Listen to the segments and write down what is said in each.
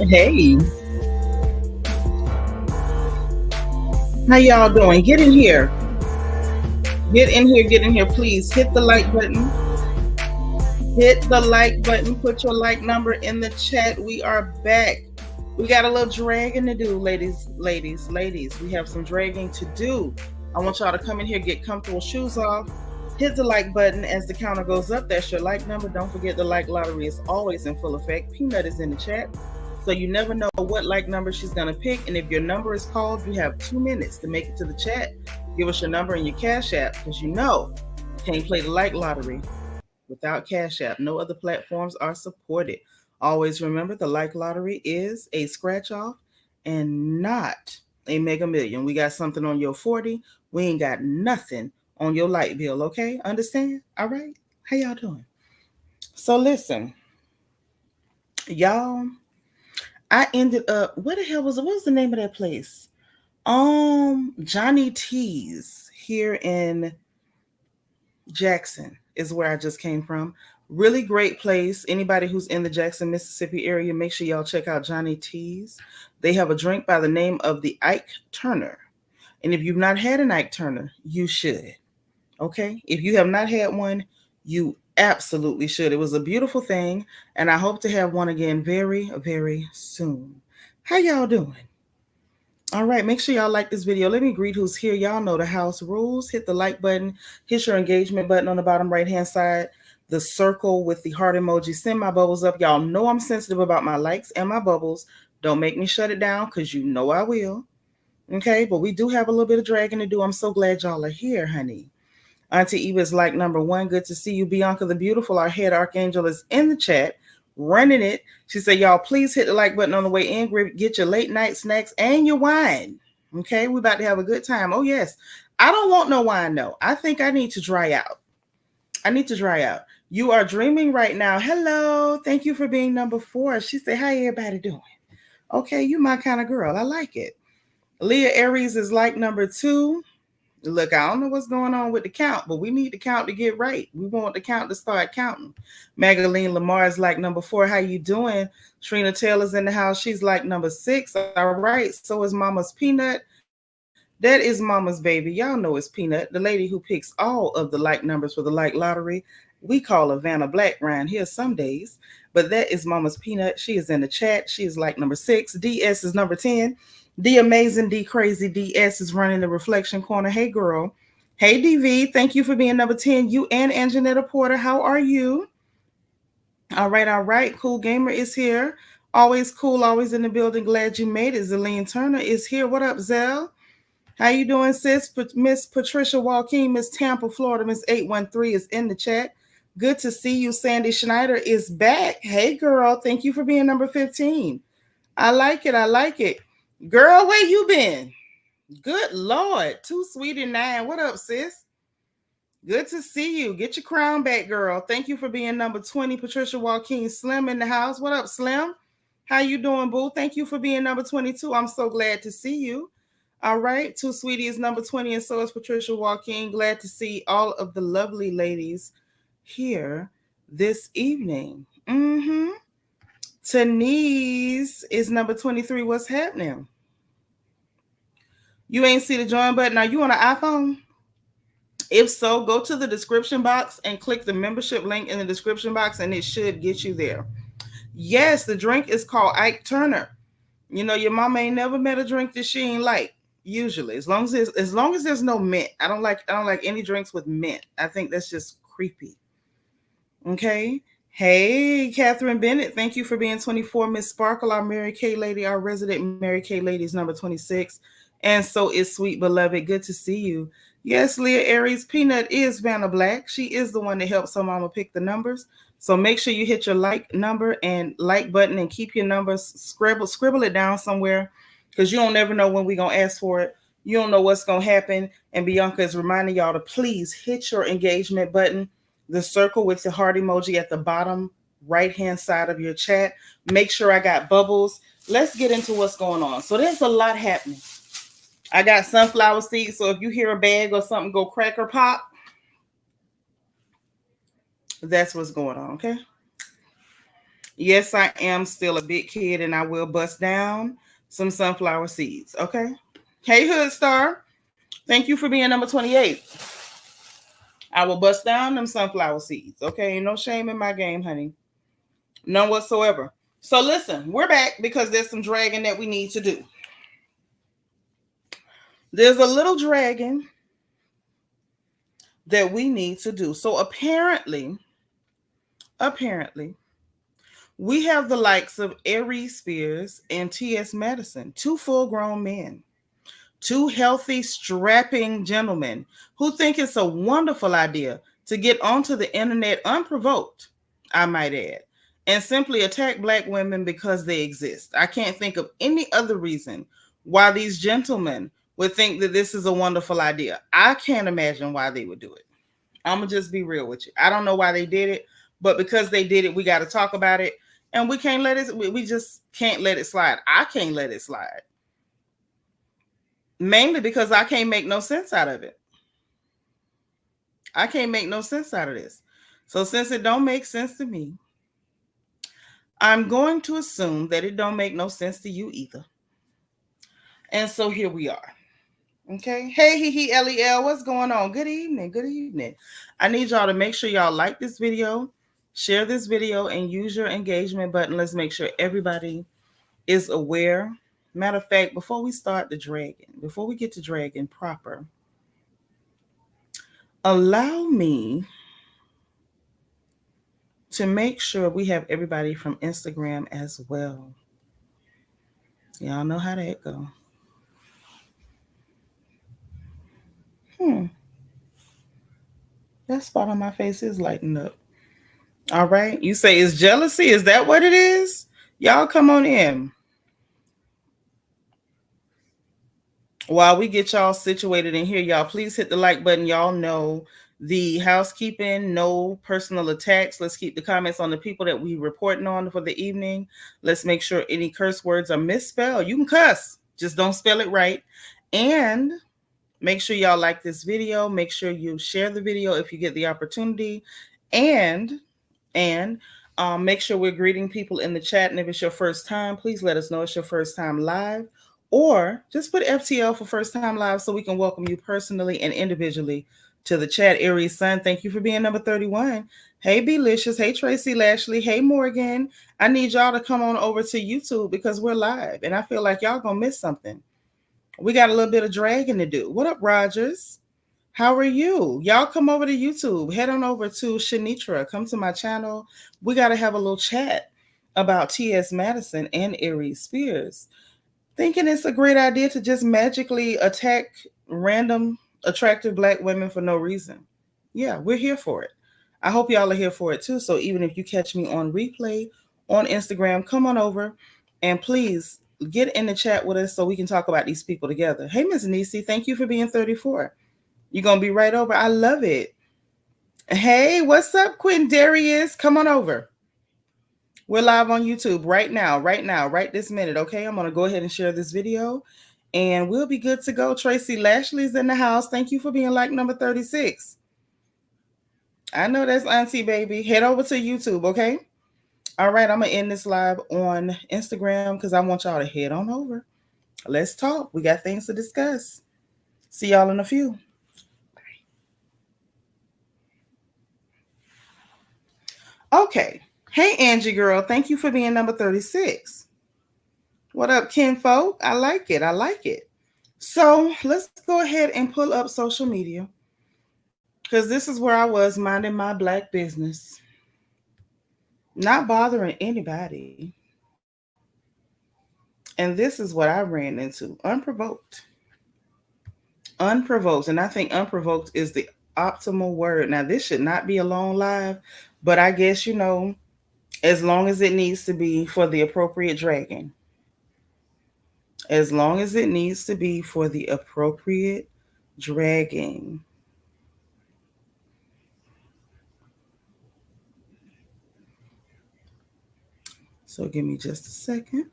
Hey, how y'all doing? Get in here. Get in here. Get in here. Please hit the like button. Hit the like button. Put your like number in the chat. We are back. We got a little dragging to do, ladies. We have some dragging to do. I want y'all to come in here, get comfortable, shoes off. Hit the like button as the counter goes up. That's your like number. Don't forget the like lottery is always in full effect. Peanut is in the chat. So you never know what like number she's going to pick. And if your number is called, you have 2 minutes to make it to the chat. Give us your number and your Cash App because you know you can't play the like lottery without Cash App. No other platforms are supported. Always remember the like lottery is a scratch off and not a mega million. We got something on your 40. We ain't got nothing on your light bill. Okay? Understand? All right? How y'all doing? So listen, y'all, I ended up, what the hell was it? What was the name of that place? Johnny T's here in Jackson is where I just came from. Really great place. Anybody who's in the Jackson, Mississippi area, make sure y'all check out Johnny T's. They have a drink by the name of the Ike Turner. And if you've not had an Ike Turner, you should. Okay? If you have not had one, you absolutely should. It was a beautiful thing, and I hope to have one again very, very soon. How y'all doing? All right, make sure y'all like this video. Let me greet who's here. Y'all know the house rules. Hit the like button. Hit your engagement button on the bottom right-hand side. The circle with the heart emoji. Send my bubbles up. Y'all know I'm sensitive about my likes and my bubbles. Don't make me shut it down because you know I will. Okay, but we do have a little bit of dragging to do. I'm so glad y'all are here, honey. Auntie Eva is like number 1. Good to see you. Bianca the Beautiful, our head archangel, is in the chat, running it. She said, y'all, please hit the like button on the way in. Get your late night snacks and your wine. Okay, we're about to have a good time. Oh, yes. I don't want no wine, though. I think I need to dry out. You are dreaming right now. Hello. Thank you for being number 4. She said, how everybody doing? Okay, you my kind of girl. I like it. Leah Aries is like number 2. Look, I don't know what's going on with the count, but we need the count to get right. We want the count to start counting. Magdalene Lamar is like number 4. How you doing? Trina Taylor's in the house. She's like number 6. All right. So is Mama's Peanut. That is Mama's baby. Y'all know it's Peanut, the lady who picks all of the like numbers for the like lottery. We call her Vanna Black around here some days, but that is Mama's Peanut. She is in the chat. She is like number 6. DS is number 10. The amazing D Crazy DS is running the reflection corner. Hey, girl. Hey, DV. Thank you for being number 10. You and Anjanetta Porter. How are you? All right. Cool Gamer is here. Always cool. Always in the building. Glad you made it. Zelene Turner is here. What up, Zell? How you doing, sis? Miss Patricia Joaquin, Miss Tampa, Florida. Miss 813 is in the chat. Good to see you. Sandy Schneider is back. Hey, girl. Thank you for being number 15. I like it. Girl, where you been? Good Lord. 2 Sweet and 9. What up, sis? Good to see you. Get your crown back, girl. Thank you for being number 20. Patricia Joaquin Slim in the house. What up, Slim? How you doing, boo? Thank you for being number 22. I'm so glad to see you. All right. 2 Sweetie is number 20, and so is Patricia Joaquin. Glad to see all of the lovely ladies here this evening. Tanise is number 23. What's happening? You ain't see the join button. Are you on an iPhone? If so, go to the description box and click the membership link in the description box, and it should get you there. Yes, the drink is called Ike Turner. You know, your mama ain't never met a drink that she ain't like. Usually, as long as there's no mint. I don't like any drinks with mint. I think that's just creepy. Okay. Hey, Catherine Bennett. Thank you for being 24. Miss Sparkle, our Mary Kay lady, our resident Mary Kay lady is number 26. And so is Sweet Beloved. Good to see you. Yes, Leah Aries, Peanut is Vanna Black. She is the one that helps her mama pick the numbers. So make sure you hit your like number and like button and keep your numbers. Scribble it down somewhere because you don't never know when we're going to ask for it. You don't know what's going to happen. And Bianca is reminding y'all to please hit your engagement button, the circle with the heart emoji at the bottom right-hand side of your chat. Make sure I got bubbles. Let's get into what's going on. So there's a lot happening. I got sunflower seeds, so if you hear a bag or something go crack or pop, that's what's going on, okay? Yes, I am still a big kid and I will bust down some sunflower seeds. Okay. Hey, Hood Star. Thank you for being number 28. I will bust down them sunflower seeds. Okay. Ain't no shame in my game, honey. None whatsoever. So listen, we're back because there's some dragging that we need to do. There's a little dragging that we need to do. So apparently, we have the likes of Aries Spears and T.S. Madison, two full grown men, two healthy, strapping gentlemen who think it's a wonderful idea to get onto the internet unprovoked, I might add, and simply attack Black women because they exist. I can't think of any other reason why these gentlemen would think that this is a wonderful idea. I can't imagine why they would do it. I'm gonna just be real with you. I don't know why they did it, but because they did it, we got to talk about it, and we can't let it. We just can't let it slide. I can't let it slide, mainly because I can't make no sense out of it. I can't make no sense out of this. So since it don't make sense to me, I'm going to assume that it don't make no sense to you either. And so here we are. Okay. Hey, LEL, what's going on? Good evening. Good evening. I need y'all to make sure y'all like this video, share this video, and use your engagement button. Let's make sure everybody is aware. Matter of fact, before we start the dragging, before we get to dragging proper, allow me to make sure we have everybody from Instagram as well. Y'all know how that go. Hmm. That spot on my face is lighting up. All right. You say it's jealousy? Is that what it is? Y'all come on in. While we get y'all situated in here, y'all please hit the like button. Y'all know the housekeeping, no personal attacks. Let's keep the comments on the people that we reporting on for the evening. Let's make sure any curse words are misspelled. You can cuss, just don't spell it right. And make sure y'all like this video. Make sure you share the video if you get the opportunity. And make sure we're greeting people in the chat. And if it's your first time, please let us know it's your first time live. Or just put FTL for first time live so we can welcome you personally and individually to the chat. Aries Sun, thank you for being number 31. Hey, Belicious. Hey, Tracy Lashley. Hey, Morgan. I need y'all to come on over to YouTube because we're live. And I feel like y'all going to miss something. We got a little bit of dragging to do. What up, Rogers? How are you? Y'all come over to YouTube. Head on over to Seanitra. Come to my channel. We got to have a little chat about T.S. Madison and Aries Spears. Thinking it's a great idea to just magically attack random attractive Black women for no reason. Yeah, we're here for it. I hope y'all are here for it too. So even if you catch me on replay on Instagram, come on over and please get in the chat with us so we can talk about these people together. Hey, Miss Nisi, thank you for being 34. You're going to be right over. I love it. Hey, what's up, Quinn Darius? Come on over. We're live on YouTube right now, right this minute. Okay, I'm going to go ahead and share this video and we'll be good to go. Tracy Lashley's in the house. Thank you for being like number 36. I know that's Auntie Baby. Head over to YouTube, okay? All right, I'm going to end this live on Instagram because I want y'all to head on over. Let's talk. We got things to discuss. See y'all in a few. Okay. Hey, Angie girl. Thank you for being number 36. What up, kinfolk? I like it. I like it. So let's go ahead and pull up social media because this is where I was minding my Black business, not bothering anybody. And this is what I ran into unprovoked. Unprovoked. And I think unprovoked is the optimal word. Now, this should not be a long live, but I guess, as long as it needs to be for the appropriate dragging. As long as it needs to be for the appropriate dragging. So give me just a second.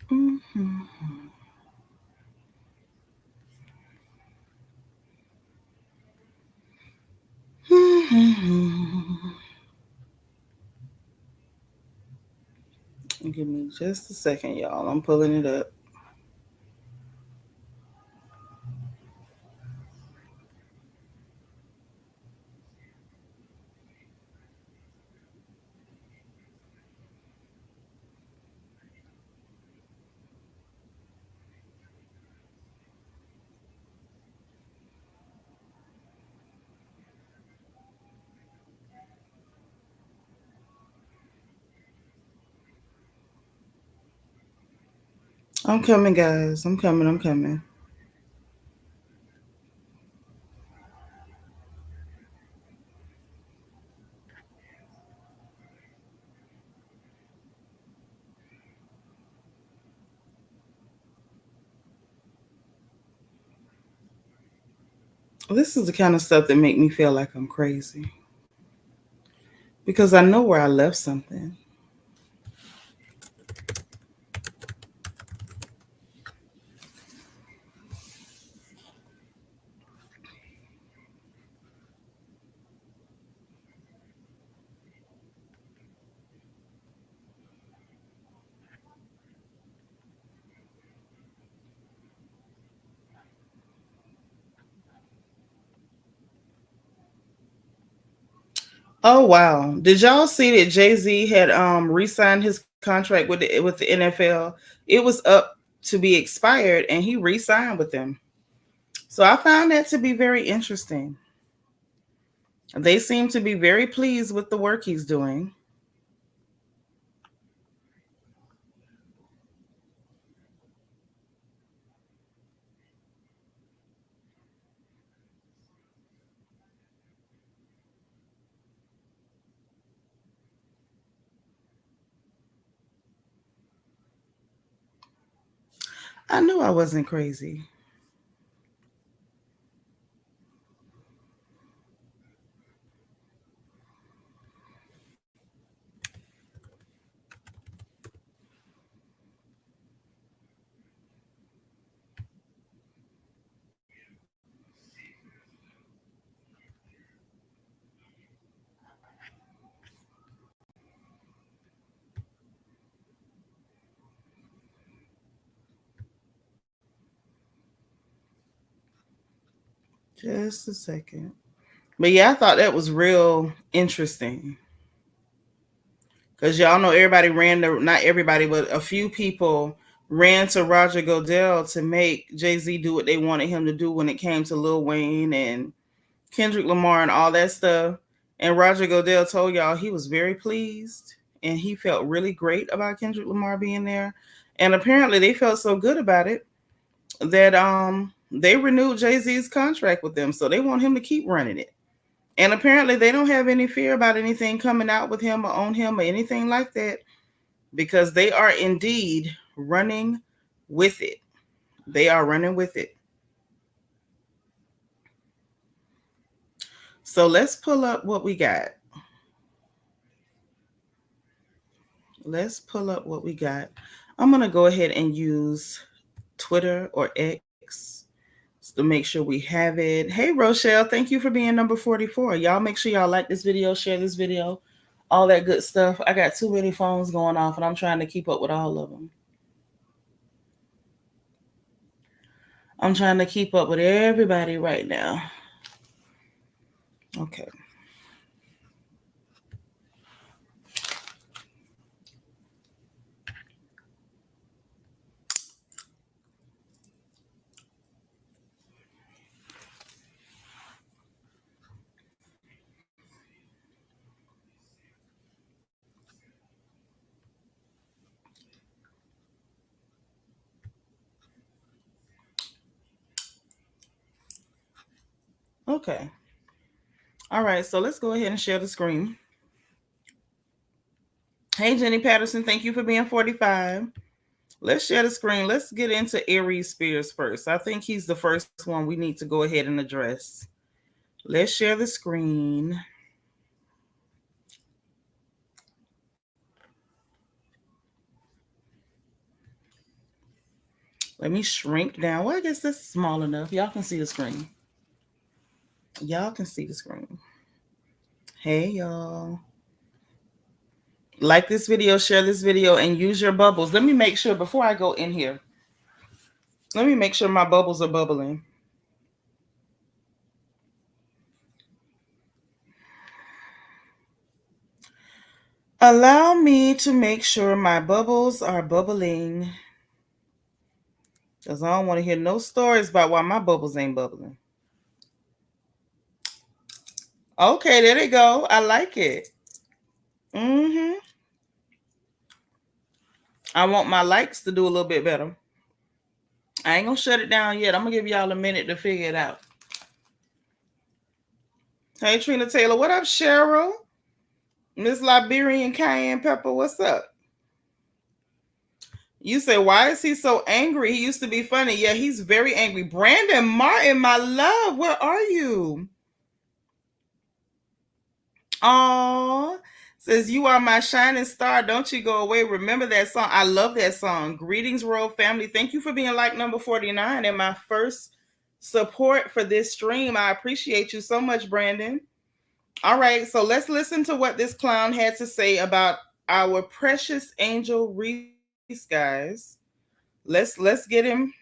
Mm-hmm. Give me just a second, y'all. I'm pulling it up. I'm coming, guys. I'm coming. I'm coming. This is the kind of stuff that make me feel like I'm crazy because I know where I left something. Oh wow! Did y'all see that Jay-Z had re-signed his contract with the NFL? It was up to be expired, and he re-signed with them. So I found that to be very interesting. They seem to be very pleased with the work he's doing. I knew I wasn't crazy. Just a second. But yeah, I thought that was real interesting because y'all know everybody ran to, not everybody, but a few people ran to Roger Goodell to make Jay Z do what they wanted him to do when it came to Lil Wayne and Kendrick Lamar and all that stuff. And Roger Goodell told y'all he was very pleased and he felt really great about Kendrick Lamar being there. And apparently they felt so good about it that they renewed Jay-Z's contract with them. So they want him to keep running it. And apparently they don't have any fear about anything coming out with him or on him or anything like that because they are indeed running with it. They are running with it. So let's pull up what we got. Let's pull up what we got. I'm going to go ahead and use Twitter or X to make sure we have it. Hey, Rochelle, thank you for being number 44. Y'all make sure y'all like this video, share this video, all that good stuff. I got too many phones going off and I'm trying to keep up with all of them. I'm trying to keep up with everybody right now. Okay. Okay. All right. So let's go ahead and share the screen. Hey, Jenny Patterson. Thank you for being 45. Let's share the screen. Let's get into Aries Spears first. I think he's the first one we need to go ahead and address. Let's share the screen. Let me shrink down. Well, I guess that's small enough. Y'all can see the screen. Y'all can see the screen. Hey, y'all. Like this video, share this video, and use your bubbles. Let me make sure before I go in here. Let me make sure my bubbles are bubbling. Allow me to make sure my bubbles are bubbling. Because I don't want to hear no stories about why my bubbles ain't bubbling. Okay, there they go. I like it. I want my likes to do a little bit better. I ain't going to shut it down yet. I'm going to give y'all a minute to figure it out. Hey, Trina Taylor. What up, Cheryl? Miss Liberian Cayenne Pepper, what's up? You say, why is he so angry? He used to be funny. Yeah, he's very angry. Brandon Martin, my love, where are you? Aw, says, you are my shining star. Don't you go away. Remember that song. I love that song. Greetings, Royal Family. Thank you for being like number 49 and my first support for this stream. I appreciate you so much, Brandon. All right, so let's listen to what this clown had to say about our precious Angel Reese, guys. Let's get him.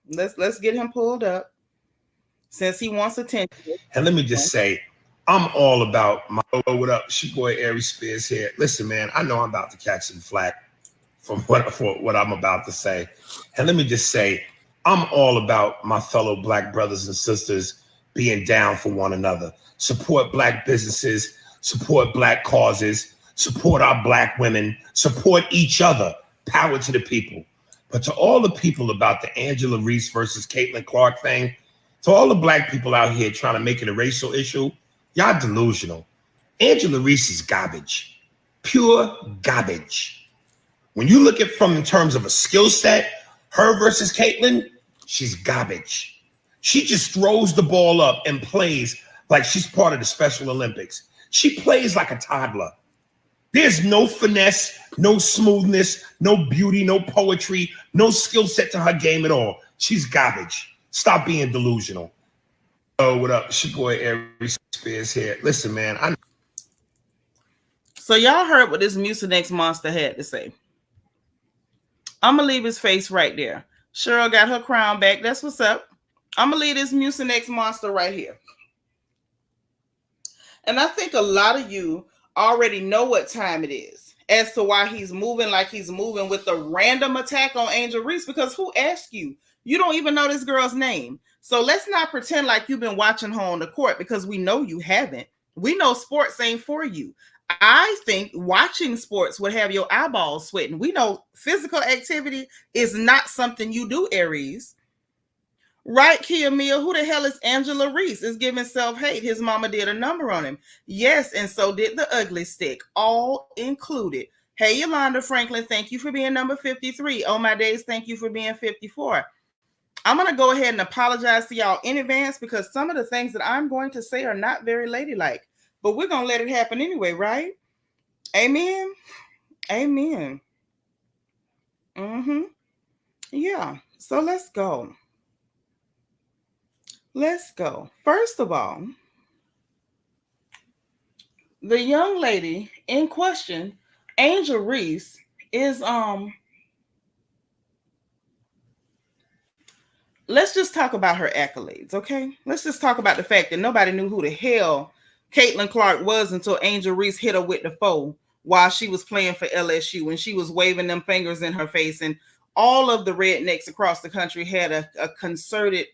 Let's get him pulled up since he wants attention. And let me just say, I'm all about my what up, she boy Aries Spears here. Listen, man, I know I'm about to catch some flack for what I'm about to say. And let me just say, I'm all about my fellow Black brothers and sisters being down for one another. Support Black businesses, support Black causes, support our Black women, support each other. Power to the people. But to all the people about the Angela Reese versus Caitlin Clark thing, to all the Black people out here trying to make it a racial issue, y'all delusional. Angela Reese is garbage, pure garbage. When you look at from in terms of a skill set, her versus Caitlin, she's garbage. She just throws the ball up and plays like she's part of the Special Olympics. She plays like a toddler. There's no finesse, no smoothness, no beauty, no poetry, no skill set to her game at all. She's garbage. Stop being delusional. Oh, what up? It's your boy Aries Spears here. Listen, man. So y'all heard what this Mucinex monster had to say. I'm going to leave his face right there. Cheryl got her crown back. That's what's up. I'm going to leave this Mucinex monster right here. And I think a lot of you already know what time it is as to why he's moving like he's moving with the random attack on Angel Reese, because who asked you? You don't even know this girl's name. So let's not pretend like you've been watching her on the court, because we know you haven't. We know sports ain't for you. I think watching sports would have your eyeballs sweating. We know physical activity is not something you do, Aries. Right, Kia Mia, who the hell is Angela Reese? Is giving self-hate. His mama did a number on him. Yes, and so did the ugly stick, all included. Hey, Yolanda Franklin, thank you for being number 53. Oh, my days, thank you for being 54. I'm going to go ahead and apologize to y'all in advance, because some of the things that I'm going to say are not very ladylike. But we're going to let it happen anyway, right? Amen? Amen. Yeah, so let's go. Let's go. First of all, the young lady in question, Angel Reese, is let's just talk about her accolades, okay? Let's just talk about the fact that nobody knew who the hell Caitlin Clark was until Angel Reese hit her with the foe while she was playing for LSU, and she was waving them fingers in her face, and all of the rednecks across the country had a concerted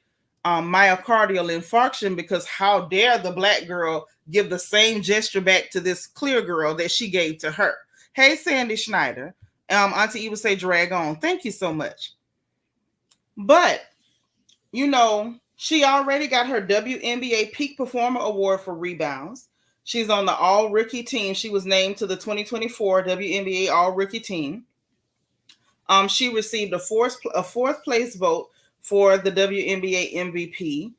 myocardial infarction, because how dare the Black girl give the same gesture back to this clear girl that she gave to her. Hey, Sandy Schneider. Auntie Eva say drag on. Thank you so much. But, you know, she already got her WNBA Peak Performer Award for rebounds. She's on the All-Rookie team. She was named to the 2024 WNBA All-Rookie team. She received a fourth place vote for the WNBA MVP.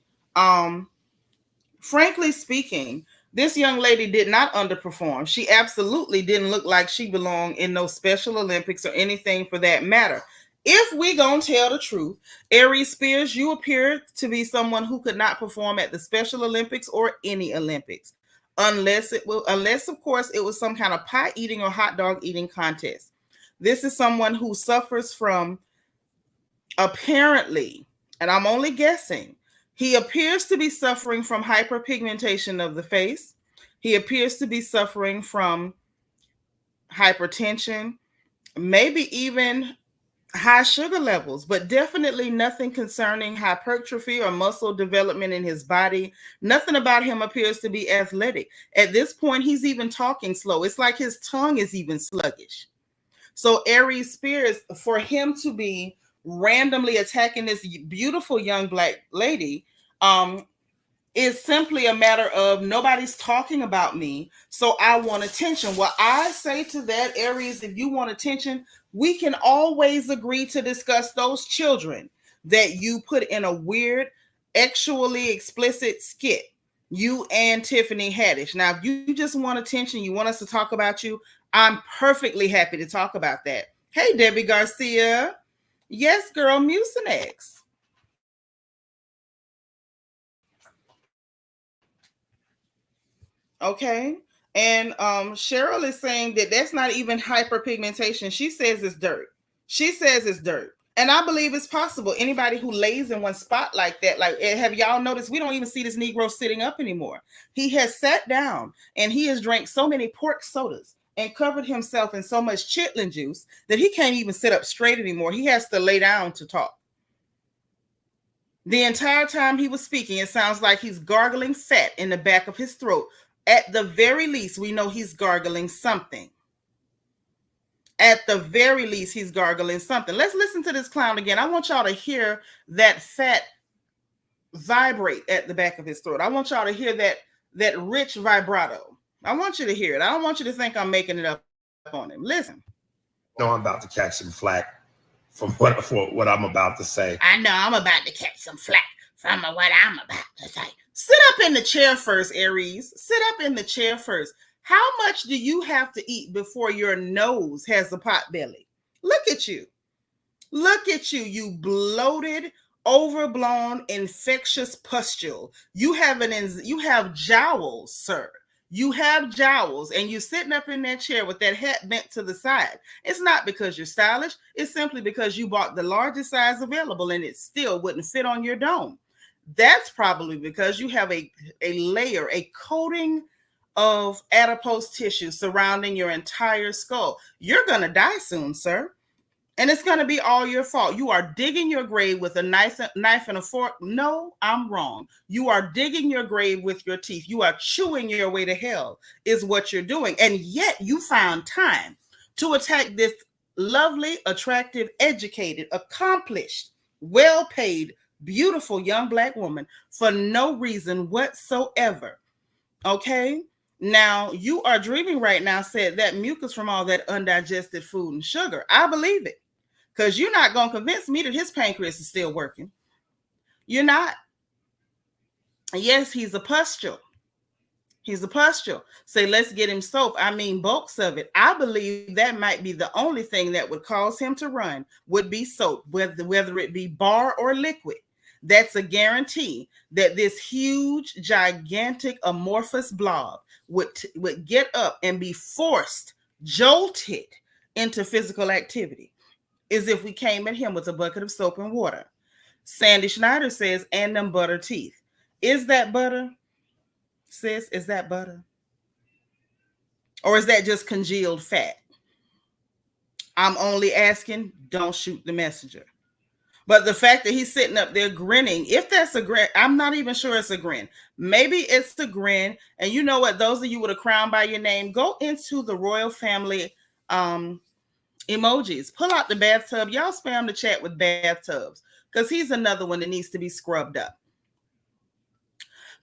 Frankly speaking, this young lady did not underperform. She absolutely didn't look like she belonged in no Special Olympics or anything for that matter. If we gonna tell the truth, Aries Spears, you appear to be someone who could not perform at the Special Olympics or any Olympics. unless of course it was some kind of pie eating or hot dog eating contest. This is someone who suffers from, apparently, and I'm only guessing, he appears to be suffering from hyperpigmentation of the face. He appears to be suffering from hypertension, maybe even high sugar levels, but definitely nothing concerning hypertrophy or muscle development in his body. Nothing about him appears to be athletic. At this point, he's even talking slow. It's like his tongue is even sluggish. So Aries Spears, for him to be randomly attacking this beautiful young Black lady, is simply a matter of nobody's talking about me, so I want attention. Well, I say to that, Aries, if you want attention, we can always agree to discuss those children that you put in a weird, sexually explicit skit, you and Tiffany Haddish. Now, if you just want attention, you want us to talk about you, I'm perfectly happy to talk about that. Hey, Debbie Garcia. Yes, girl, Mucinex. Okay. And Cheryl is saying that that's not even hyperpigmentation. She says it's dirt. She says it's dirt. And I believe it's possible. Anybody who lays in one spot like that, like, have y'all noticed we don't even see this Negro sitting up anymore? He has sat down and he has drank so many pork sodas and covered himself in so much chitlin juice that he can't even sit up straight anymore. He has to lay down to talk. The entire time he was speaking, it sounds like he's gargling fat in the back of his throat. At the very least, we know he's gargling something. At the very least, he's gargling something. Let's listen to this clown again. I want y'all to hear that fat vibrate at the back of his throat. I want y'all to hear that rich vibrato. I want you to hear it. I don't want you to think I'm making it up on him. Listen. No, I'm about to catch some flack from what I'm about to say. I know I'm about to catch some flack from what I'm about to say. Sit up in the chair first, Aries. Sit up in the chair first. How much do you have to eat before your nose has a pot belly? Look at you. Look at you, you bloated, overblown, infectious pustule. You have jowls, sir. You have jowls, and you're sitting up in that chair with that hat bent to the side. It's not because you're stylish. It's simply because you bought the largest size available, and it still wouldn't fit on your dome. That's probably because you have a layer, a coating of adipose tissue surrounding your entire skull. You're going to die soon, sir. And it's going to be all your fault. You are digging your grave with a knife and a fork. No, I'm wrong. You are digging your grave with your teeth. You are chewing your way to hell is what you're doing. And yet you found time to attack this lovely, attractive, educated, accomplished, well-paid, beautiful young Black woman for no reason whatsoever. Okay? Now, you are dreaming right now, said that mucus from all that undigested food and sugar. I believe it. Because you're not going to convince me that his pancreas is still working. You're not. Yes, he's a pustule. He's a pustule. Say, let's get him soap. I mean, bulks of it. I believe that might be the only thing that would cause him to run would be soap, whether it be bar or liquid. That's a guarantee that this huge, gigantic, amorphous blob would get up and be forced, jolted into physical activity, is if we came at him with a bucket of soap and water. Sandy Schneider says, and them butter teeth. Is that butter? Sis, is that butter? Or is that just congealed fat? I'm only asking, don't shoot the messenger. But the fact that he's sitting up there grinning, if that's a grin, I'm not even sure it's a grin. Maybe it's a grin. And you know what? Those of you with a crown by your name, go into the royal family emojis. Pull out the bathtub. Y'all spam the chat with bathtubs because he's another one that needs to be scrubbed up.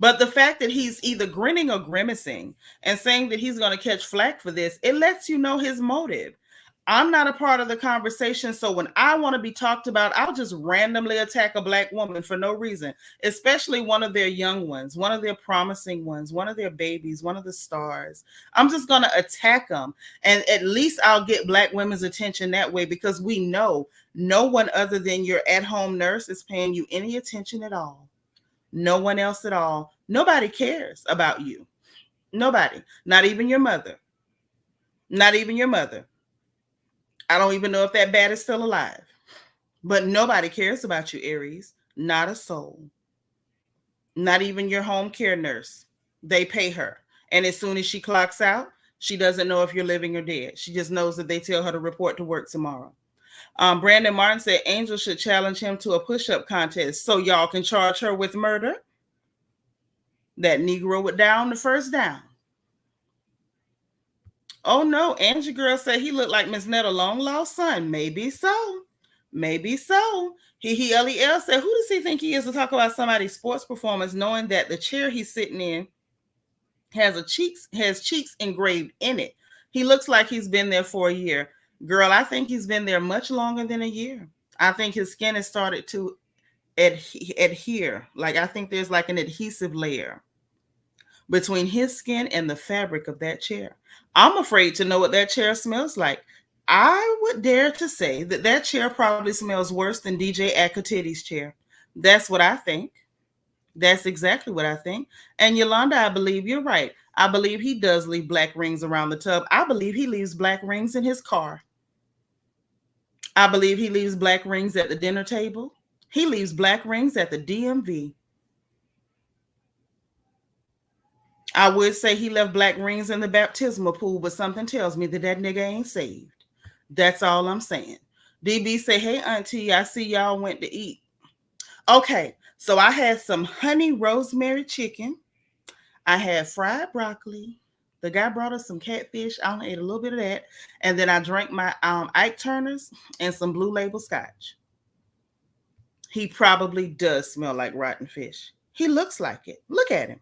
But the fact that he's either grinning or grimacing and saying that he's going to catch flack for this, it lets you know his motive. I'm not a part of the conversation, so when I want to be talked about, I'll just randomly attack a Black woman for no reason, especially one of their young ones, one of their promising ones, one of their babies, one of the stars. I'm just going to attack them, and at least I'll get Black women's attention that way because we know no one other than your at-home nurse is paying you any attention at all. No one else at all. Nobody cares about you. Nobody. Not even your mother. Not even your mother. I don't even know if that bat is still alive. But nobody cares about you, Aries. Not a soul. Not even your home care nurse. They pay her. And as soon as she clocks out, she doesn't know if you're living or dead. She just knows that they tell her to report to work tomorrow. Brandon Martin said Angel should challenge him to a push-up contest so y'all can charge her with murder. That Negro would down the first down. Oh no, Angie girl said he looked like Miss Netta's long lost son. Maybe so. Maybe so. He LEL said, who does he think he is to talk about somebody's sports performance, knowing that the chair he's sitting in has cheeks engraved in it? He looks like he's been there for a year. Girl, I think he's been there much longer than a year. I think his skin has started to adhere. Like I think there's like an adhesive layer between his skin and the fabric of that chair. I'm afraid to know what that chair smells like. I would dare to say that that chair probably smells worse than DJ Akatiti's chair. That's what I think. That's exactly what I think. And Yolanda, I believe you're right. I believe he does leave black rings around the tub. I believe he leaves black rings in his car. I believe he leaves black rings at the dinner table. He leaves black rings at the DMV. I would say he left black rings in the baptismal pool, but something tells me that that nigga ain't saved. That's all I'm saying. DB say, hey, auntie, I see y'all went to eat. Okay, so I had some honey rosemary chicken. I had fried broccoli. The guy brought us some catfish. I only ate a little bit of that. And then I drank my Ike Turner's and some Blue Label scotch. He probably does smell like rotten fish. He looks like it. Look at him.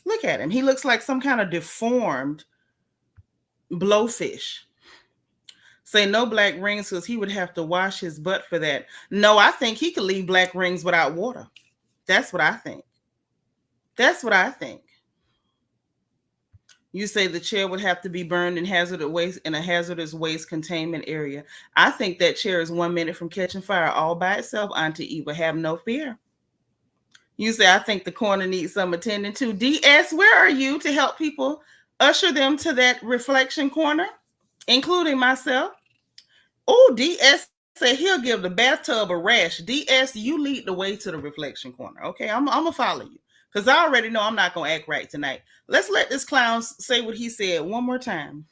Look at him. He looks like some kind of deformed blowfish. Say no black rings because he would have to wash his butt for that. No, I think he could leave black rings without water. That's what I think. That's what I think. You say the chair would have to be burned in a hazardous waste containment area. I think that chair is 1 minute from catching fire all by itself, Auntie Eva. Have no fear. You say, I think the corner needs some attending to. DS, where are you to help people usher them to that reflection corner, including myself? Oh, DS said he'll give the bathtub a rash. DS, you lead the way to the reflection corner. Okay, I'm going to follow you because I already know I'm not going to act right tonight. Let's let this clown say what he said one more time.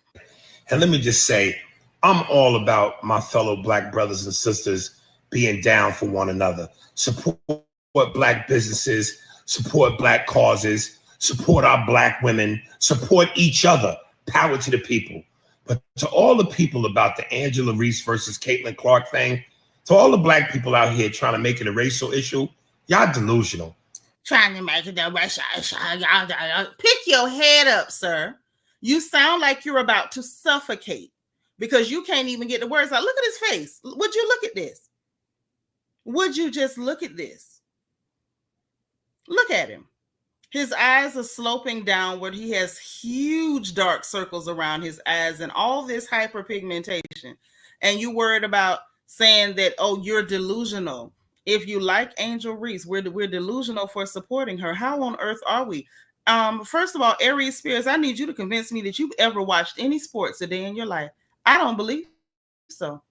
And let me just say, I'm all about my fellow black brothers and sisters being down for one another. Support black businesses, support black causes, support our black women, support each other. Power to the people. But to all the people about the Angela Reese versus Caitlin Clark thing, to all the black people out here trying to make it a racial issue, y'all delusional. Trying to make it a racial issue. Pick your head up, sir. You sound like you're about to suffocate because you can't even get the words out. Look at his face. Would you look at this? Would you just look at this? Look at him. His eyes are sloping downward. He has huge dark circles around his eyes and all this hyperpigmentation. And you worried about saying that, oh, you're delusional. If you like Angel Reese, we're delusional for supporting her. How on earth are we? First of all, Aries Spears, I need you to convince me that you've ever watched any sports a day in your life. I don't believe so.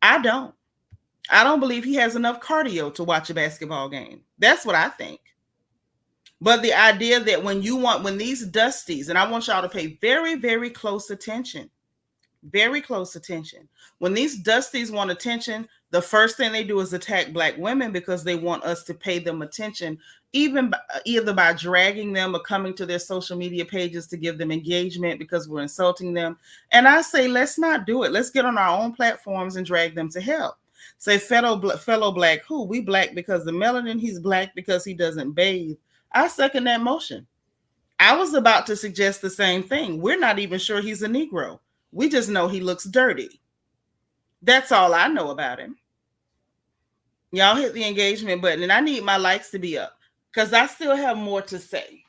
I don't believe he has enough cardio to watch a basketball game. That's what I think. But the idea that when these dusties, and I want y'all to pay very, very close attention, when these dusties want attention, the first thing they do is attack black women because they want us to pay them attention, either by dragging them or coming to their social media pages to give them engagement because we're insulting them. And I say, let's not do it. Let's get on our own platforms and drag them to hell. Say, fellow black who? We black because the melanin, he's black because he doesn't bathe. I second that motion. I was about to suggest the same thing. We're not even sure he's a Negro. We just know he looks dirty. That's all I know about him. Y'all hit the engagement button, and I need my likes to be up because I still have more to say.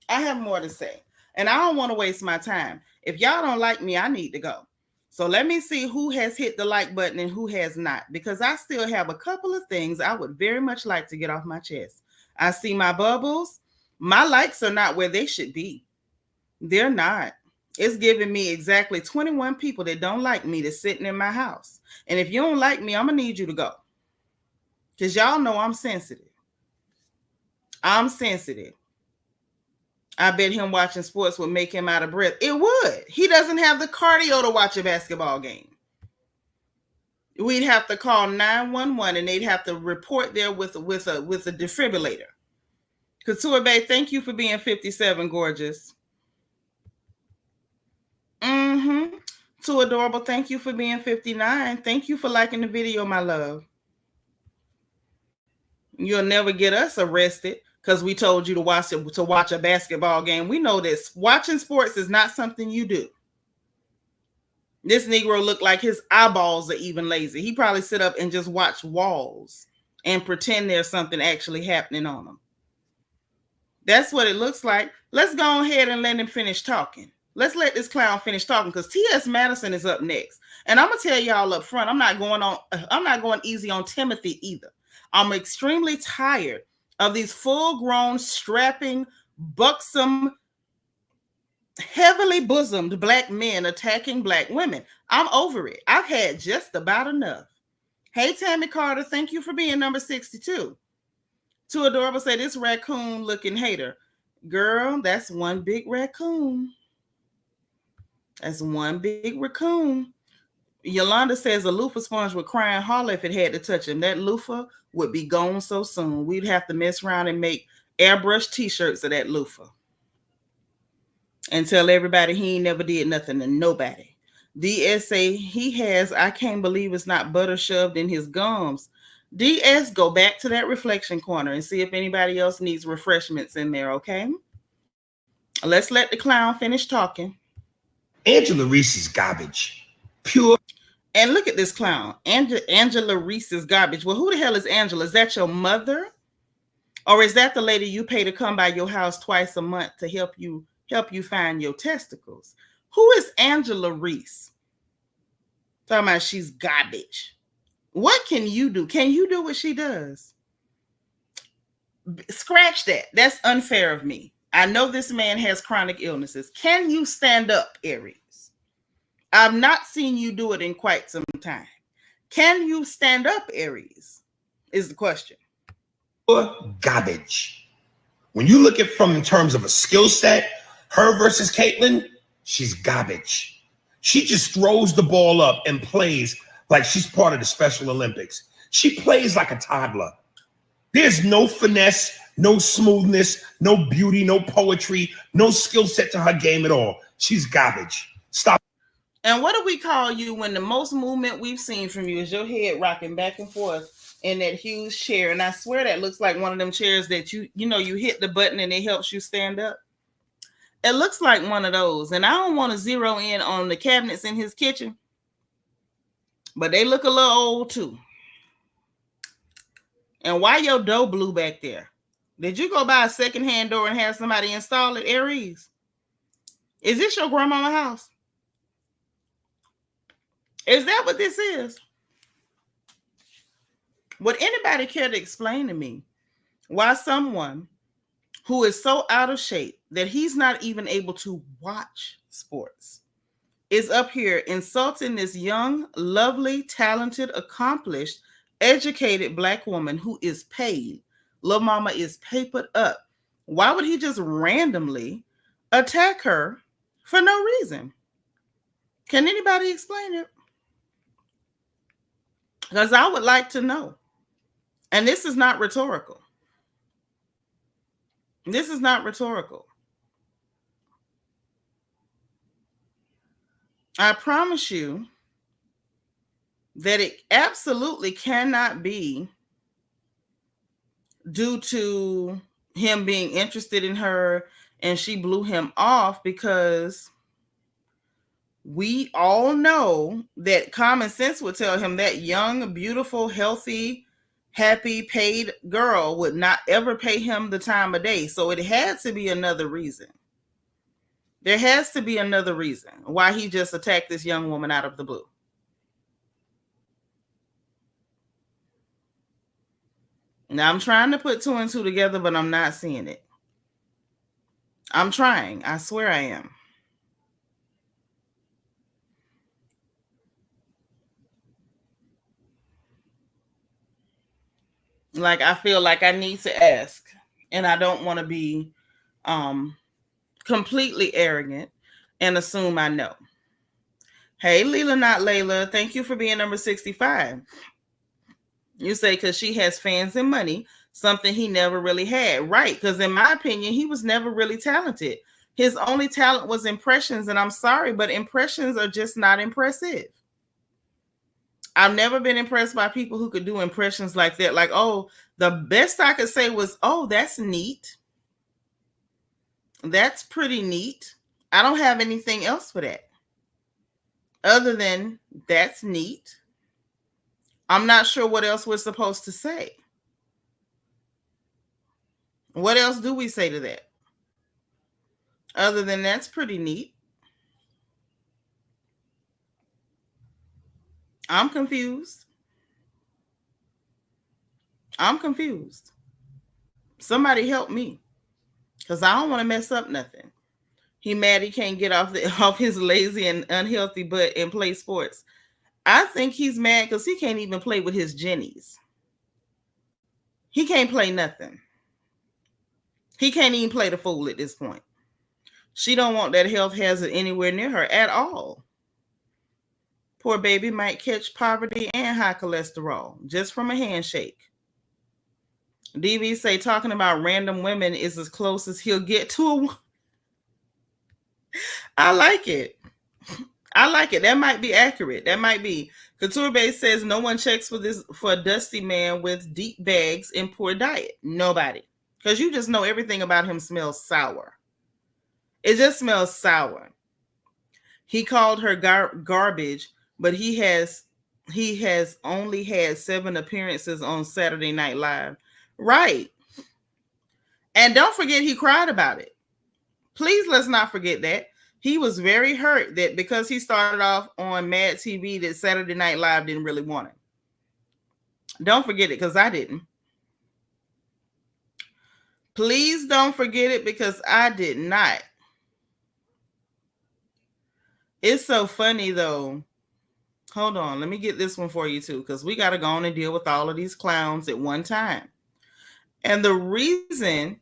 I have more to say, and I don't want to waste my time. If y'all don't like me, I need to go. So let me see who has hit the like button and who has not, because I still have a couple of things I would very much like to get off my chest. I see my bubbles. My likes are not where they should be. They're not. It's giving me exactly 21 people that don't like me that's sitting in my house. And if you don't like me, I'm going to need you to go. Because y'all know I'm sensitive. I'm sensitive. I bet him watching sports would make him out of breath. It would. He doesn't have the cardio to watch a basketball game. We'd have to call 911 and they'd have to report there with a defibrillator. Couture Bay, thank you for being 57, gorgeous. Mm-hmm. Too adorable, thank you for being 59. Thank you for liking the video, my love. You'll never get us arrested because we told you to watch a basketball game. We know this. Watching sports is not something you do. This Negro looked like his eyeballs are even lazy. He probably sit up and just watch walls and pretend there's something actually happening on them. That's what it looks like. Let's go ahead and let him finish talking. Let's let this clown finish talking because T.S. Madison is up next. And I'm going to tell y'all up front, I'm not going easy on Timothy either. I'm extremely tired of these full-grown, strapping, buxom, heavily bosomed black men attacking black women. I'm over it. I've had just about enough. Hey, Tammy Carter, thank you for being number 62. Too adorable say this raccoon looking hater. Girl, that's one big raccoon. That's one big raccoon. Yolanda says a loofah sponge would cry and holler if it had to touch him. That loofah would be gone so soon. We'd have to mess around and make airbrush t-shirts of that loofah. And tell everybody he ain't never did nothing to nobody. DS say he has, I can't believe it's not butter shoved in his gums. DS, go back to that reflection corner and see if anybody else needs refreshments in there, okay? Let's let the clown finish talking. Angela Reese is garbage. Pure. And look at this clown. Angela Reese is garbage. Well, who the hell is Angela? Is that your mother? Or is that the lady you pay to come by your house twice a month to help you find your testicles? Who is Angela Reese? Talking about she's garbage. What can you do? Can you do what she does? Scratch that. That's unfair of me. I know this man has chronic illnesses. Can you stand up, Aries? I've not seen you do it in quite some time. Can you stand up, Aries? Is the question. Garbage. When you look at from in terms of a skill set, her versus Caitlin, she's garbage. She just throws the ball up and plays like she's part of the Special Olympics. She plays like a toddler. There's no finesse, no smoothness, no beauty, no poetry, no skill set to her game at all. She's garbage. Stop. And what do we call you when the most movement we've seen from you is your head rocking back and forth in that huge chair? And I swear that looks like one of them chairs that you hit the button and it helps you stand up. It looks like one of those. And I don't want to zero in on the cabinets in his kitchen, but they look a little old too. And why your door blue back there? Did you go buy a secondhand door and have somebody install it, Aries? Is this your grandmama's house? Is that what this is? Would anybody care to explain to me why someone who is so out of shape that he's not even able to watch sports is up here insulting this young, lovely, talented, accomplished, educated black woman who is paid? Lil Mama is papered up. Why would he just randomly attack her for no reason? Can anybody explain it? Because I would like to know. And this is not rhetorical. This is not rhetorical. I promise you that it absolutely cannot be due to him being interested in her and she blew him off, because we all know that common sense would tell him that young, beautiful, healthy, happy, paid girl would not ever pay him the time of day. So it had to be another reason. There has to be another reason why he just attacked this young woman out of the blue. Now, I'm trying to put two and two together, but I'm not seeing it. I'm trying. I swear I am. Like, I feel like I need to ask, and I don't want to be um completely arrogant and assume I know. Hey, Leela, not Layla. Thank you for being number 65. You say because she has fans and money, something he never really had. Right. Because in my opinion, he was never really talented. His only talent was impressions. And I'm sorry, but impressions are just not impressive. I've never been impressed by people who could do impressions like that. Like, oh, the best I could say was, oh, that's neat. That's pretty neat. I don't have anything else for that other than that's neat. I'm not sure what else we're supposed to say. What else do we say to that? Other than that's pretty neat. I'm confused. I'm confused. Somebody help me. Because I don't want to mess up nothing. He mad he can't get off his lazy and unhealthy butt and play sports. I think he's mad because he can't even play with his jennies. He can't play nothing. He can't even play the fool at this point. She don't want that health hazard anywhere near her at all. Poor baby might catch poverty and high cholesterol just from a handshake. DV say talking about random women is as close as he'll get to a. I like it. I like it. That might be accurate. That might be. Couture Base says no one checks for a dusty man with deep bags and poor diet. Nobody. Because you just know everything about him smells sour. It just smells sour. He called her garbage, but he has only had 7 appearances on Saturday Night Live. Right. And don't forget he cried about it. Please let's not forget that. He was very hurt that because he started off on Mad TV that Saturday Night Live didn't really want him. Don't forget it because I didn't. Please don't forget it because I did not. It's so funny though. Hold on. Let me get this one for you too because we got to go on and deal with all of these clowns at one time. And the reason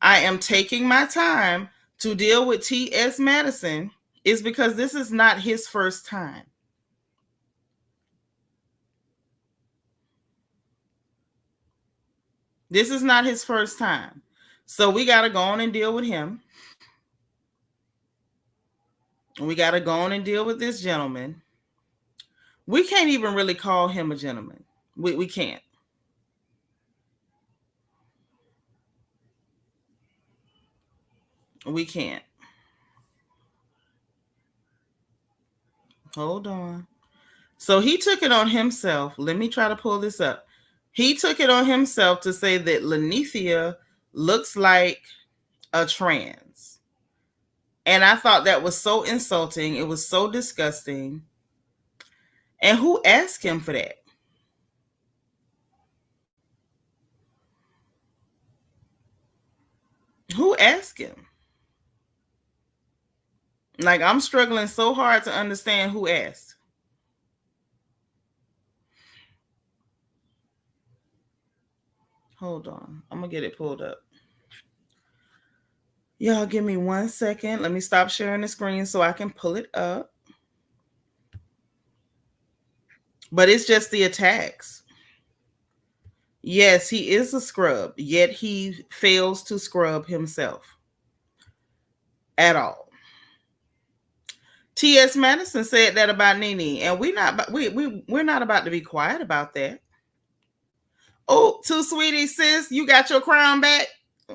I am taking my time to deal with T.S. Madison is because this is not his first time. This is not his first time. So we got to go on and deal with him. We got to go on and deal with this gentleman. We can't even really call him a gentleman. We can't. We can't. Hold on. So he took it on himself. Let me try to pull this up. He took it on himself to say that Lanithia looks like a trans. And I thought that was so insulting. It was so disgusting. And who asked him for that? Who asked him? Like, I'm struggling so hard to understand who asked. Hold on. I'm going to get it pulled up. Y'all give me 1 second. Let me stop sharing the screen so I can pull it up. But it's just the attacks. Yes, he is a scrub, yet he fails to scrub himself at all. T.S. Madison said that about Nene, and we're not about to be quiet about that. Oh, Too Sweetie, sis, you got your crown back?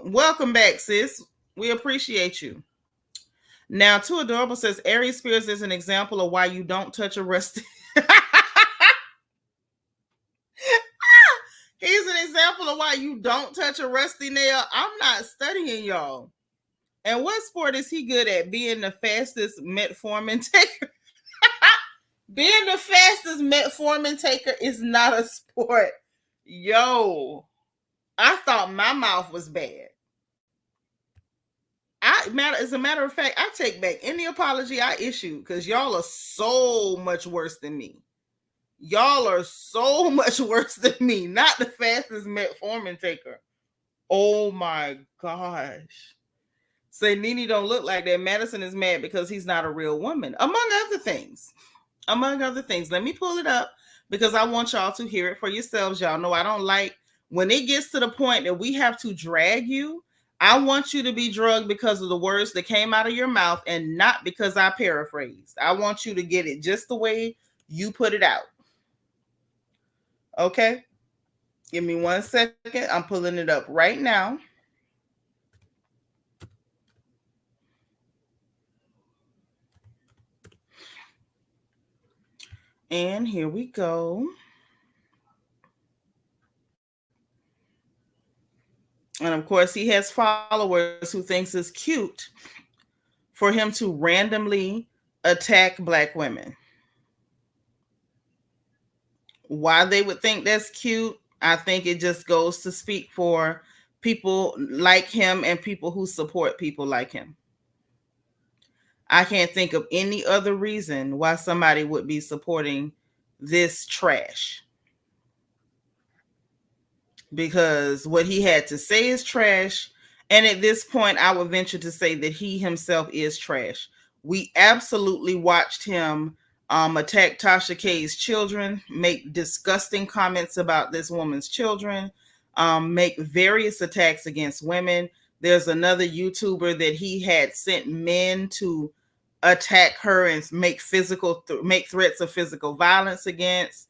Welcome back, sis. We appreciate you. Now, Too Adorable says Aries Spears is an example of why you don't touch a rusty. He's an example of why you don't touch a rusty nail. I'm not studying y'all. And what sport is he good at? Being the fastest metformin taker. Being the fastest metformin taker is not a sport. Yo, I thought my mouth was bad. As a matter of fact, I take back any apology I issued because y'all are so much worse than me. Y'all are so much worse than me. Not the fastest metformin taker. Oh my gosh. Say Nene don't look like that. Madison is mad because he's not a real woman, among other things. Among other things. Let me pull it up because I want y'all to hear it for yourselves. Y'all know I don't like when it gets to the point that we have to drag you. I want you to be drugged because of the words that came out of your mouth and not because I paraphrased. I want you to get it just the way you put it out. Okay? Give me 1 second. I'm pulling it up right now. And here we go. And of course, he has followers who thinks it's cute for him to randomly attack Black women. Why they would think that's cute, I think it just goes to speak for people like him and people who support people like him. I can't think of any other reason why somebody would be supporting this trash. Because what he had to say is trash. And at this point, I would venture to say that he himself is trash. We absolutely watched him attack Tasha K's children, make disgusting comments about this woman's children, make various attacks against women. There's another YouTuber that he had sent men to attack her and make threats of physical violence against.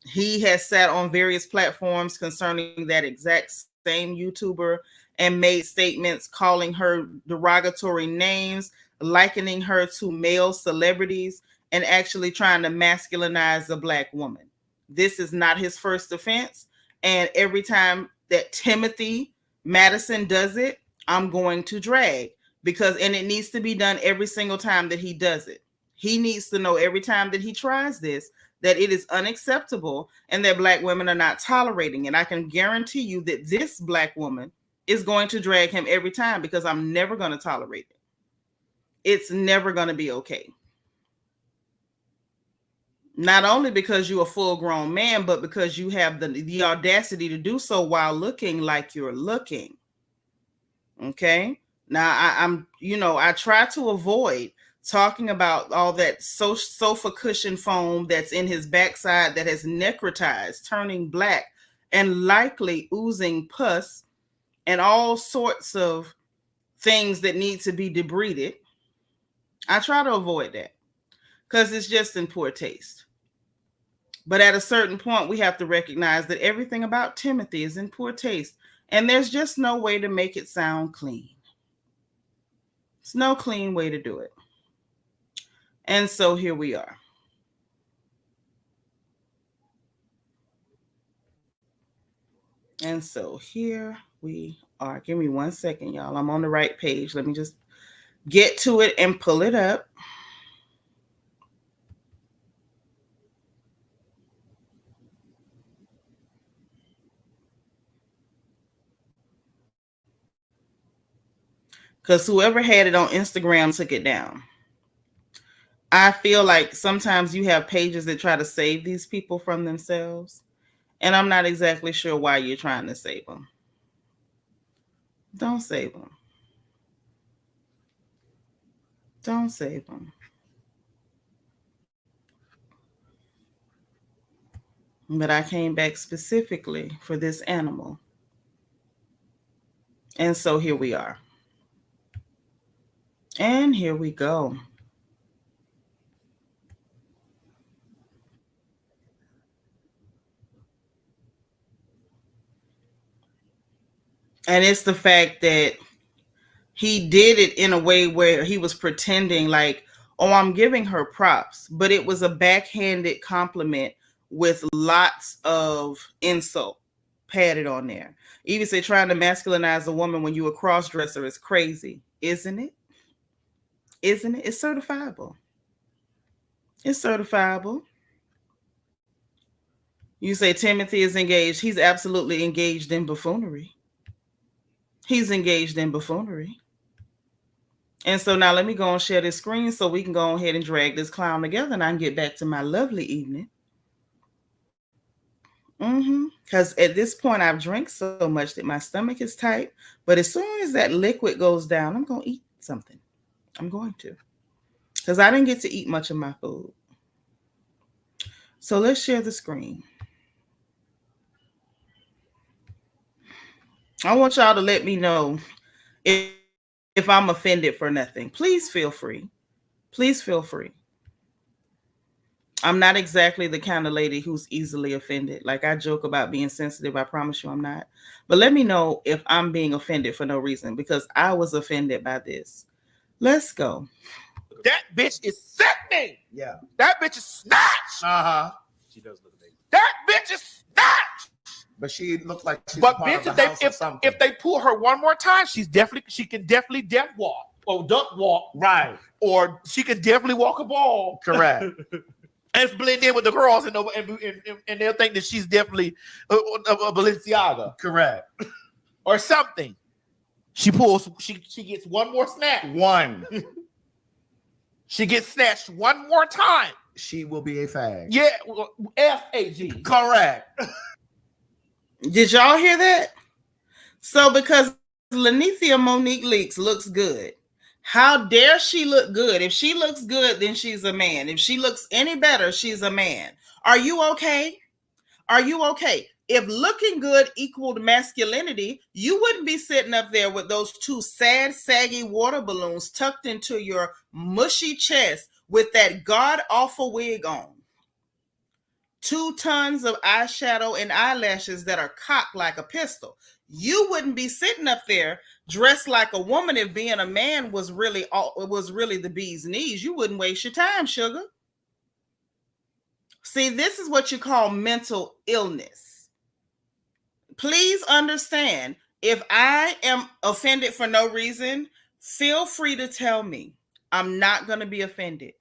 He has sat on various platforms concerning that exact same YouTuber and made statements calling her derogatory names, likening her to male celebrities, and actually trying to masculinize a Black woman. This is not his first offense. And every time that Timothy Madison does it, I'm going to drag and it needs to be done every single time that he does it. He needs to know every time that he tries this that it is unacceptable and that Black women are not tolerating it. I can guarantee you that this Black woman is going to drag him every time because I'm never going to tolerate it. It's never going to be okay. Not only because you're a full-grown man, but because you have the audacity to do so while looking like you're looking. Okay? Now, I try to avoid talking about all that sofa cushion foam that's in his backside that has necrotized, turning black, and likely oozing pus and all sorts of things that need to be debrided. I try to avoid that because it's just in poor taste. But at a certain point, we have to recognize that everything about Timothy is in poor taste, and there's just no way to make it sound clean. It's no clean way to do it. And so here we are. And so here we are. Give me 1 second, y'all. I'm on the right page. Let me just get to it and pull it up. Because whoever had it on Instagram took it down. I feel like sometimes you have pages that try to save these people from themselves. And I'm not exactly sure why you're trying to save them. Don't save them. Don't save them. But I came back specifically for this animal. And so here we are. And here we go. And it's the fact that he did it in a way where he was pretending like, oh, I'm giving her props. But it was a backhanded compliment with lots of insult padded on there. Even say trying to masculinize a woman when you a cross-dresser is crazy, isn't it? Isn't it? It's certifiable. It's certifiable. You say Timothy is engaged. He's absolutely engaged in buffoonery. He's engaged in buffoonery. And so now let me go and share this screen so we can go ahead and drag this clown together and I can get back to my lovely evening. Because at this point I've drank so much that my stomach is tight. But as soon as that liquid goes down, I'm going to eat something. I'm going to. Because I didn't get to eat much of my food. So let's share the screen. I want y'all to let me know if I'm offended for nothing. Please feel free. Please feel free. I'm not exactly the kind of lady who's easily offended. Like I joke about being sensitive. I promise you I'm not. But let me know if I'm being offended for no reason because I was offended by this. Let's go. That bitch is sickening. Yeah. That bitch is snatched. Uh-huh. She does look amazing. That bitch is snatched. But she looked like she's But part bitch, of the house or something. if they pull her one more time, she can definitely death walk or duck walk. Right. Or she can definitely walk a ball. Correct. And blend in with the girls and they'll think that she's definitely a Balenciaga. Correct. Or something. She gets one more snatch. One. She gets snatched one more time. She will be a fag. Yeah, F-A-G. Correct. Did y'all hear that? So because Nene Monique Leakes looks good, how dare she look good? If she looks good, then she's a man. If she looks any better, she's a man. Are you okay? Are you okay? If looking good equaled masculinity, you wouldn't be sitting up there with those two sad, saggy water balloons tucked into your mushy chest with that god-awful wig on. 2 tons of eyeshadow and eyelashes that are cocked like a pistol. You wouldn't be sitting up there dressed like a woman if being a man was really the bee's knees. You wouldn't waste your time, sugar. See, this is what you call mental illness. Please understand, if I am offended for no reason, feel free to tell me. I'm not going to be offended.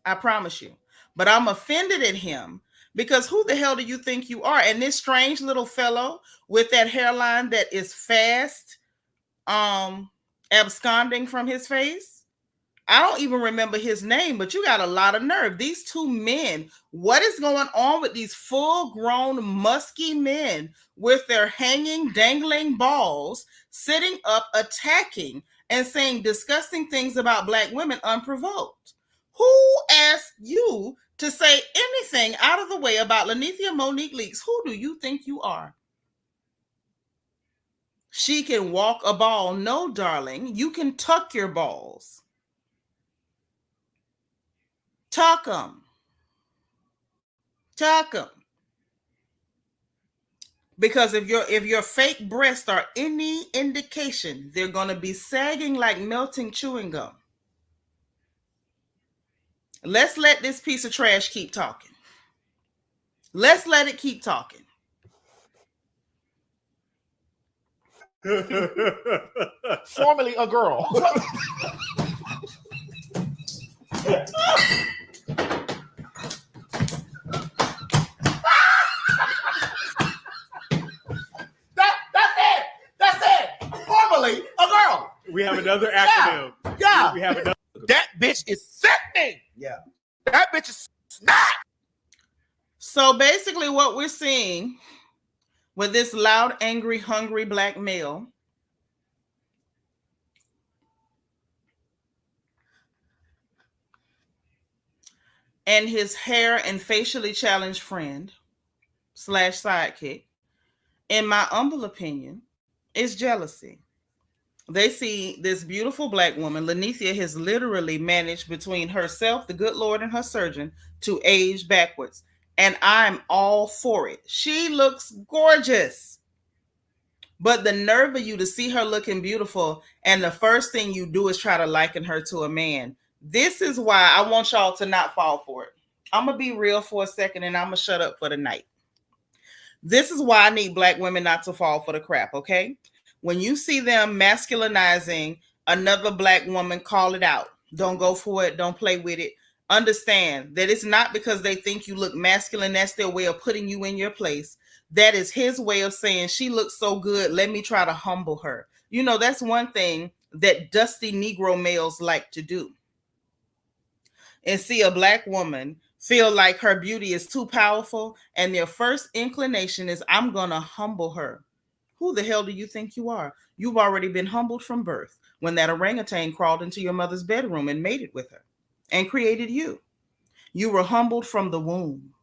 I promise you. But I'm offended at him because who the hell do you think you are? And this strange little fellow with that hairline that is fast absconding from his face. I don't even remember his name, but you got a lot of nerve. These two men, what is going on with these full-grown, musky men with their hanging, dangling balls, sitting up, attacking, and saying disgusting things about Black women unprovoked? Who asked you to say anything out of the way about Nene Monique Leakes? Who do you think you are? She can walk a ball. No, darling, you can tuck your balls. Tuck them. Tuck them. Because if your fake breasts are any indication, they're going to be sagging like melting chewing gum. Let's let this piece of trash keep talking. Let's let it keep talking. Formerly a girl. That's it. Formerly a girl. We have another acronym. Yeah. We have another. That bitch is sickening. Yeah. That bitch is snap. So basically what we're seeing with this loud, angry, hungry Black male and his hair and facially challenged friend / sidekick, in my humble opinion, is jealousy. They see this beautiful Black woman. Lanicia has literally managed between herself, the good Lord, and her surgeon to age backwards. And I'm all for it. She looks gorgeous. But the nerve of you to see her looking beautiful and the first thing you do is try to liken her to a man. This is why I want y'all to not fall for it. I'm going to be real for a second and I'm going to shut up for the night. This is why I need Black women not to fall for the crap, okay? When you see them masculinizing another Black woman, call it out. Don't go for it. Don't play with it. Understand that it's not because they think you look masculine. That's their way of putting you in your place. That is his way of saying, she looks so good, let me try to humble her. You know, that's one thing that dusty Negro males like to do. And see a black woman feel like her beauty is too powerful, and their first inclination is, I'm going to humble her. Who the hell do you think you are? You've already been humbled from birth when that orangutan crawled into your mother's bedroom and mated with her and created you. You were humbled from the womb.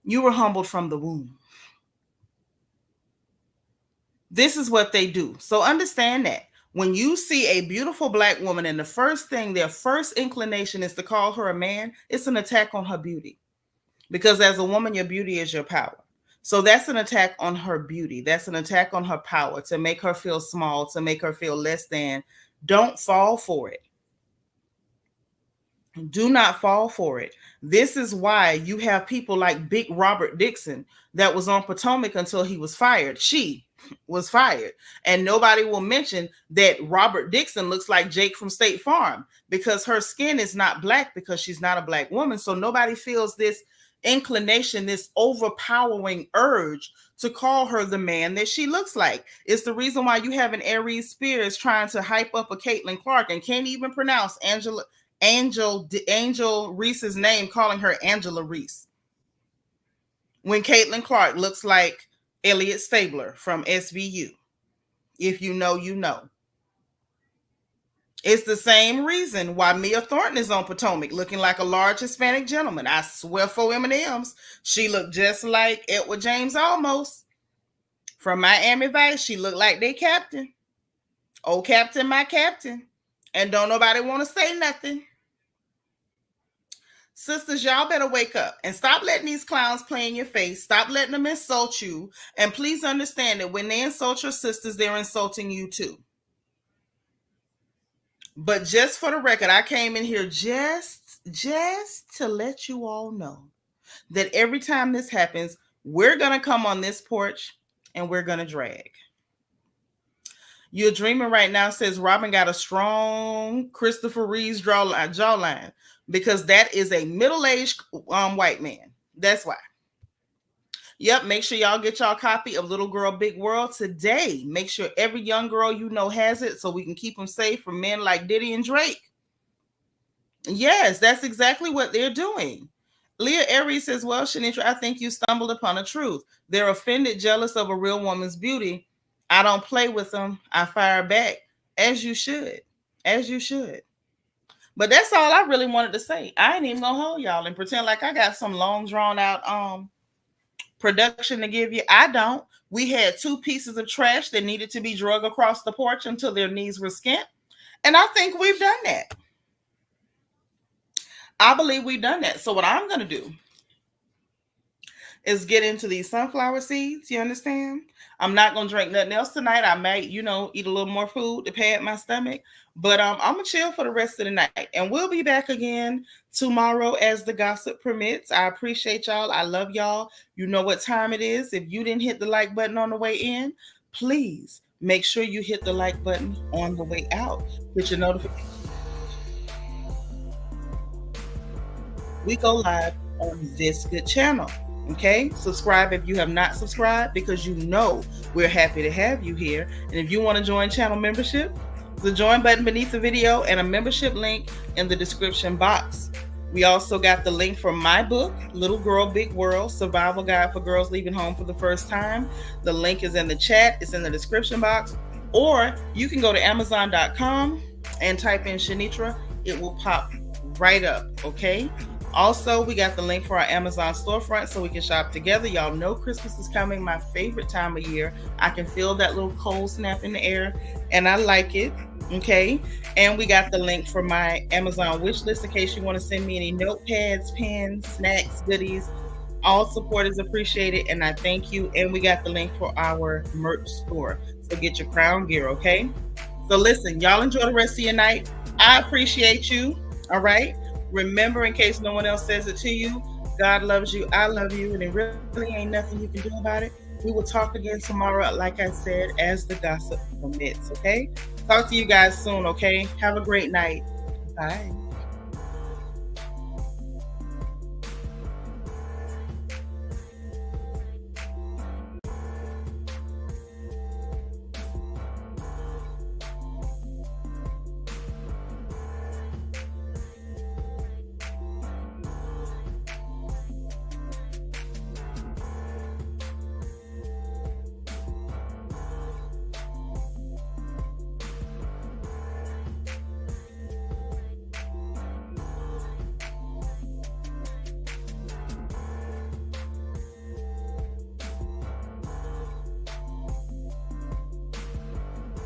You were humbled from the womb. This is what they do. So understand that. When you see a beautiful black woman and the first thing, their first inclination is to call her a man, it's an attack on her beauty. Because as a woman, your beauty is your power. So that's an attack on her beauty. That's an attack on her power, to make her feel small, to make her feel less than. Don't fall for it. Do not fall for it. This is why you have people like Big Robert Dixon that was on Potomac until he was fired. She was fired. And nobody will mention that Robert Dixon looks like Jake from State Farm because her skin is not black, because she's not a black woman. So nobody feels this inclination, this overpowering urge to call her the man that she looks like. It's the reason why you have an Aries Spears trying to hype up a Caitlin Clark and can't even pronounce Angel Reese's name, calling her Angela Reese, when Caitlin Clark looks like Elliot Stabler from SVU. If you know, you know. It's the same reason why Mia Thornton is on Potomac looking like a large Hispanic gentleman. I swear for M&M's, she looked just like Edward James almost. From Miami Vice, she looked like their captain. Oh, captain, my captain. And don't nobody want to say nothing. Sisters, y'all better wake up and stop letting these clowns play in your face. Stop letting them insult you. And please understand that when they insult your sisters, they're insulting you too. But just for the record, I came in here just to let you all know that every time this happens, we're going to come on this porch and we're going to drag. You're dreaming right now says Robin got a strong Christopher Reeves jawline, because that is a middle-aged white man. That's why. Yep, make sure y'all get y'all copy of Little Girl Big World today. Make sure every young girl you know has it so we can keep them safe from men like Diddy and Drake. Yes, that's exactly what they're doing. Leah Aries says, well, Seanitra, I think you stumbled upon a truth. They're offended, jealous of a real woman's beauty. I don't play with them. I fire back, as you should. As you should. But that's all I really wanted to say. I ain't even gonna hold y'all and pretend like I got some long drawn out production to give you. I don't. We had 2 pieces of trash that needed to be dragged across the porch until their knees were skint. And I think we've done that. I believe we've done that. So what I'm going to do is get into these sunflower seeds. You understand? I'm not going to drink nothing else tonight. I might, eat a little more food to pad my stomach. But I'm going to chill for the rest of the night. And we'll be back again tomorrow as the gossip permits. I appreciate y'all. I love y'all. You know what time it is. If you didn't hit the like button on the way in, please make sure you hit the like button on the way out. Hit your notification. We go live on this good channel. Okay, subscribe if you have not subscribed, because we're happy to have you here. And if you want to join channel membership, the join button beneath the video and a membership link in the description box. We also got the link for my book, Little Girl Big World, Survival Guide for Girls Leaving Home for the First Time. The link is in the chat. It's in the description box. Or you can go to Amazon.com and type in Seanitra. It will pop right up, okay? Also, we got the link for our Amazon storefront so we can shop together. Y'all know Christmas is coming, my favorite time of year. I can feel that little cold snap in the air, and I like it, okay? And we got the link for my Amazon wish list in case you want to send me any notepads, pens, snacks, goodies. All support is appreciated, and I thank you. And we got the link for our merch store. So get your crown gear, okay? So listen, y'all enjoy the rest of your night. I appreciate you, all right? Remember, in case no one else says it to you, God loves you, I love you, and there really ain't nothing you can do about it. We will talk again tomorrow, like I said, as the gossip permits, okay? Talk to you guys soon, okay? Have a great night. Bye.